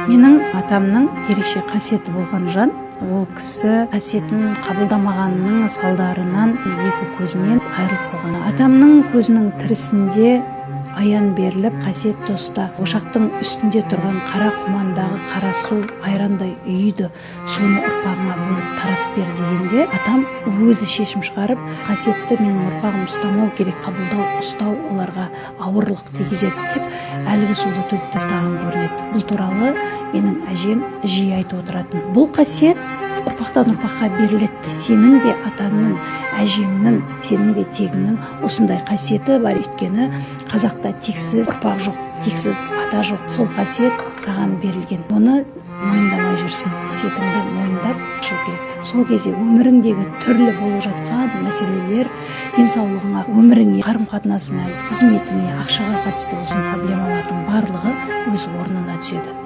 Менің атамның ерекше қасиеті болған жан. Ол кісі қасиетін қабылдамағанның салдарынан екі көзінен айырылып қалған. Атамның көзінің тірісінде аян беріліп, қасиет тоста ошақтың үстінде тұрған қара құмандағы қара су айрандай үйді, соны ұрпағыма бөліп таратып бер дегенде, атам өзі шешім шығарып, қасиетті менің ұрпағым ұстамау керек, қабылдау, ұстау оларға ауырлық тигізеді деп, әлгі суды төгіп тастаған көрінеді. Бұл туралы менің әжем жиі айтып отыратын. Бұл қасиет ұрпақтан ұрпаққа беріледі. Сенің де атаңның, әжеңнің, сенің де тегіңнің осындай қасиеті бар. Өйткені қазақта тексіз ұрпақ жоқ, тексіз ата жоқ. Сол қасиет саған берілген. Оны мойындамай жүрсің, қасиетіңді мойындап жүру керек. Сол кезде өміріңдегі түрлі болып жатқан мәселелер, денсаулығыңа, өміріңе, қарым-қатынасыңа, қызметіңе, ақшаға қатысты болсын проблемалардың барлығы өз орнына түседі.